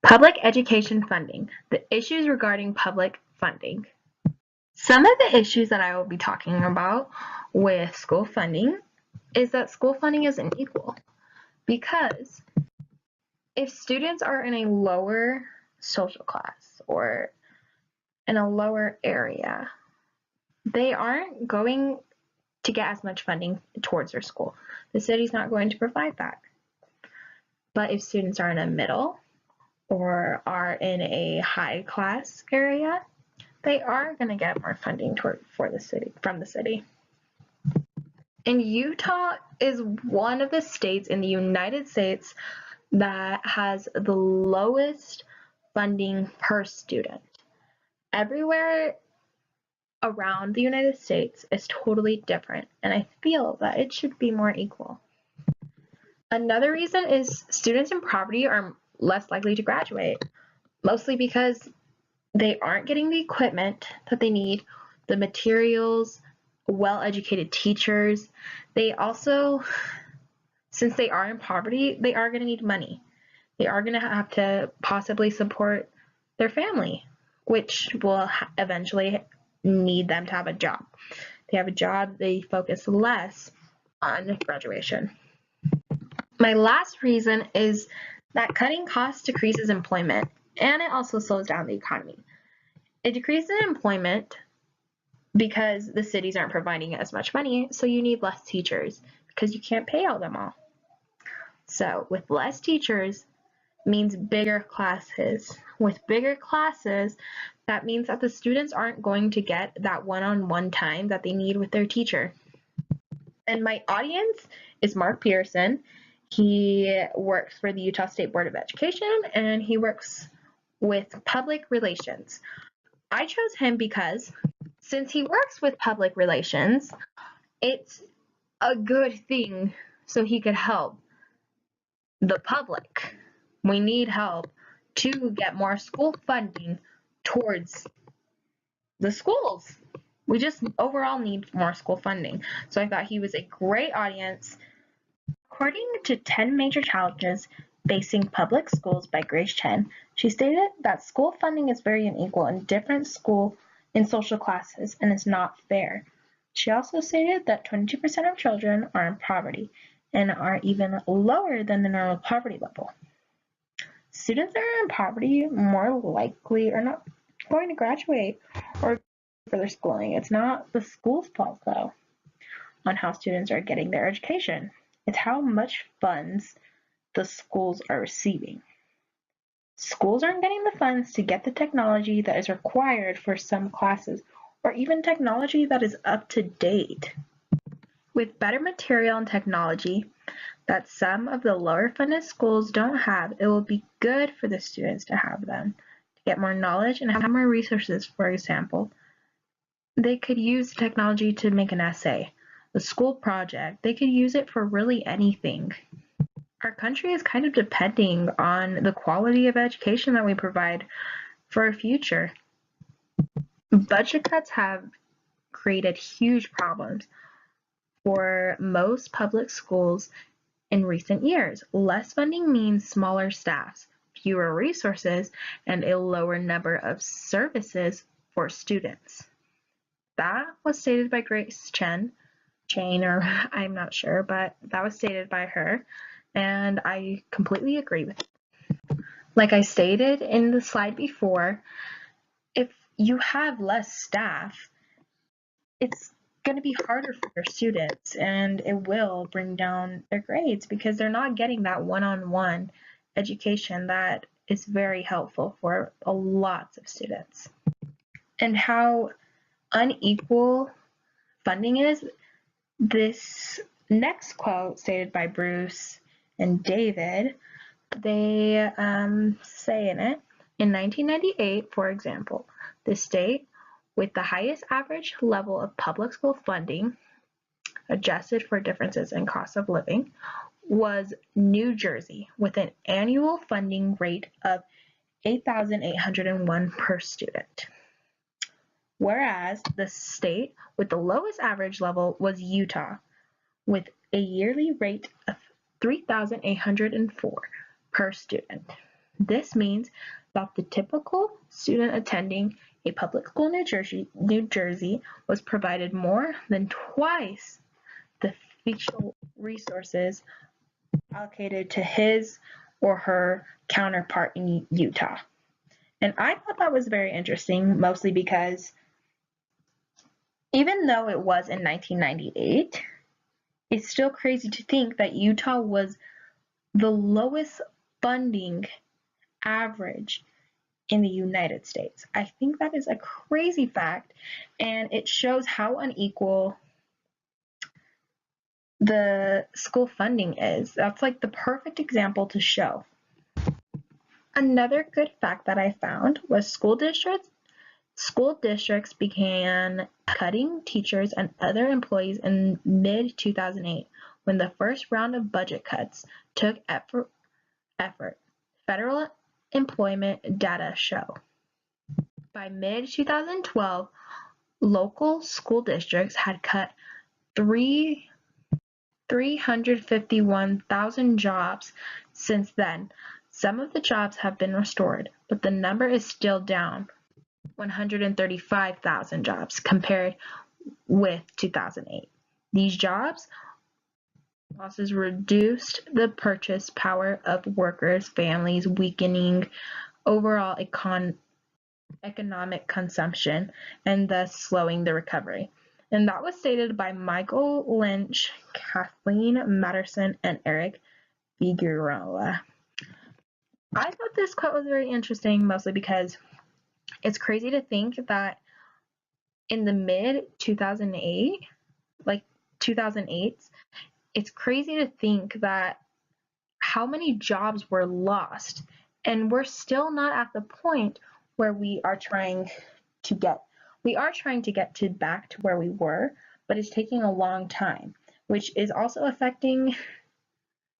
Public education funding, the issues regarding public funding. Some of the issues that I will be talking about with school funding is that school funding is unequal because if students are in a lower social class or in a lower area, they aren't going to get as much funding towards their school. The city's not going to provide that. But if students are in a middle or are in a high class area, they are going to get more funding from the city. And Utah is one of the states in the United States that has the lowest funding per student. Everywhere around the United States is totally different, and I feel that it should be more equal. Another reason is students in poverty are less likely to graduate, mostly because they aren't getting the equipment that they need, the materials, well-educated teachers. They also, since they are in poverty, they are going to need money. They are going to have to possibly support their family, which will eventually need them to have a job. They have a job, they focus less on graduation. My last reason is that cutting costs decreases employment, and it also slows down the economy. It decreases employment because the cities aren't providing as much money, so you need less teachers because you can't pay all them all. So with less teachers means bigger classes. With bigger classes, that means that the students aren't going to get that one-on-one time that they need with their teacher. And my audience is Mark Pearson. He works for the Utah State Board of Education, and he works with public relations. I chose him because since he works with public relations, it's a good thing so he could help the public. We need help to get more school funding towards the schools. We just overall need more school funding. So I thought he was a great audience. According to 10 Major Challenges Facing Public Schools by Grace Chen, she stated that school funding is very unequal in different school and social classes and is not fair. She also stated that 22% of children are in poverty and are even lower than the normal poverty level. Students that are in poverty more likely are not going to graduate or for their schooling. It's not the school's fault, though, on how students are getting their education. It's how much funds the schools are receiving. Schools aren't getting the funds to get the technology that is required for some classes, or even technology that is up to date. With better material and technology that some of the lower funded schools don't have, it will be good for the students to have them, to get more knowledge and have more resources. For example, they could use technology to make an essay, a school project. They could use it for really anything. Our country is kind of depending on the quality of education that we provide for our future. Budget cuts have created huge problems for most public schools in recent years. Less funding means smaller staffs, fewer resources, and a lower number of services for students. That was stated by Grace Chen, or I'm not sure, but that was stated by her, and I completely agree with it. Like I stated in the slide before, if you have less staff, it's going to be harder for your students, and it will bring down their grades because they're not getting that one-on-one education that is very helpful for lots of students. And how unequal funding is, this next quote stated by Bruce and David, they say in it, in 1998, for example, the state with the highest average level of public school funding, adjusted for differences in cost of living, was New Jersey, with an annual funding rate of $8,801 per student. Whereas the state with the lowest average level was Utah, with a yearly rate of $3,804 per student. This means that the typical student attending a public school in New Jersey was provided more than twice the financial resources allocated to his or her counterpart in Utah. And I thought that was very interesting, mostly because even though it was in 1998, it's still crazy to think that Utah was the lowest funding average in the United States. I think that is a crazy fact, and it shows how unequal the school funding is. That's like the perfect example to show. Another good fact that I found was school districts began cutting teachers and other employees in mid-2008 when the first round of budget cuts took effort. Federal employment data show. By mid-2012, local school districts had cut 351,000 jobs since then. Some of the jobs have been restored, but the number is still down 135,000 jobs compared with 2008. These jobs losses reduced the purchase power of workers' families, weakening overall economic consumption and thus slowing the recovery. And that was stated by Michael Lynch, Kathleen Matterson, and Eric Figueroa. I thought this quote was very interesting, mostly because it's crazy to think that in the mid-2008, like 2008s, it's crazy to think that how many jobs were lost, and we're still not at the point where we are trying to get to back to where we were, but it's taking a long time, which is also affecting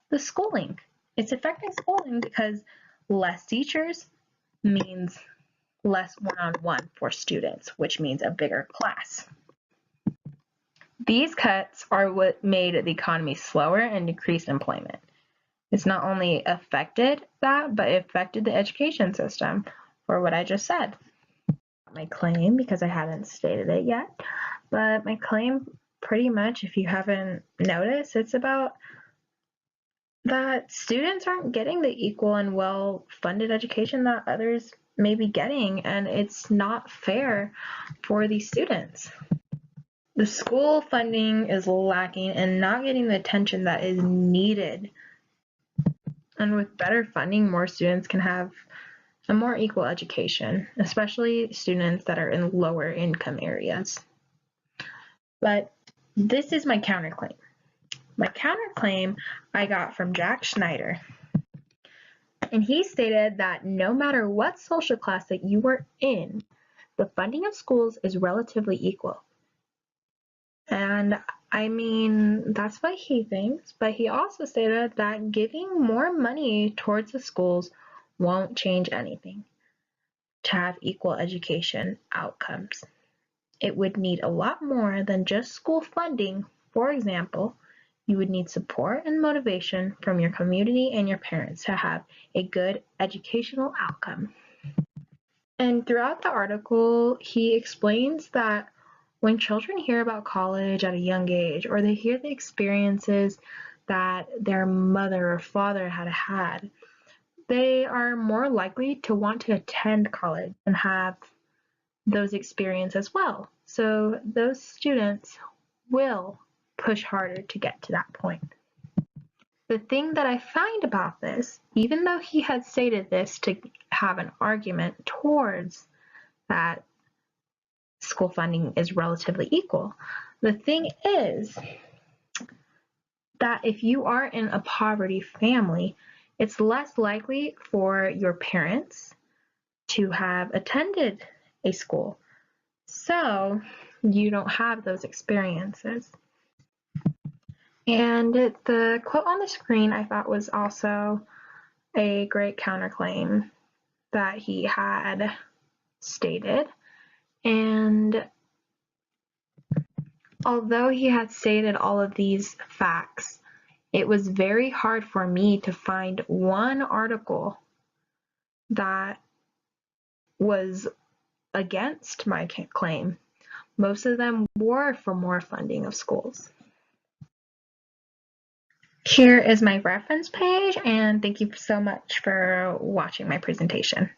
the schooling. It's affecting schooling because less teachers means less one-on-one for students, which means a bigger class. These cuts are what made the economy slower and decreased employment. It's not only affected that, but it affected the education system for what I just said. My claim, because I haven't stated it yet, but my claim pretty much, if you haven't noticed, it's about that students aren't getting the equal and well-funded education that others may be getting, and it's not fair for these students. The school funding is lacking and not getting the attention that is needed. And with better funding, more students can have a more equal education, especially students that are in lower income areas. But this is my counterclaim. My counterclaim I got from Jack Schneider. And he stated that no matter what social class that you were in, the funding of schools is relatively equal. And I mean, that's what he thinks, but he also stated that giving more money towards the schools won't change anything to have equal education outcomes. It would need a lot more than just school funding. For example, you would need support and motivation from your community and your parents to have a good educational outcome. And throughout the article, he explains that when children hear about college at a young age, or they hear the experiences that their mother or father had, they are more likely to want to attend college and have those experiences as well. So those students will push harder to get to that point. The thing that I find about this, even though he had stated this to have an argument towards that school funding is relatively equal, the thing is that if you are in a poverty family, it's less likely for your parents to have attended a school. So you don't have those experiences. And the quote on the screen I thought was also a great counterclaim that he had stated. And although he had stated all of these facts, it was very hard for me to find one article that was against my claim. Most of them were for more funding of schools. Here is my reference page, and thank you so much for watching my presentation.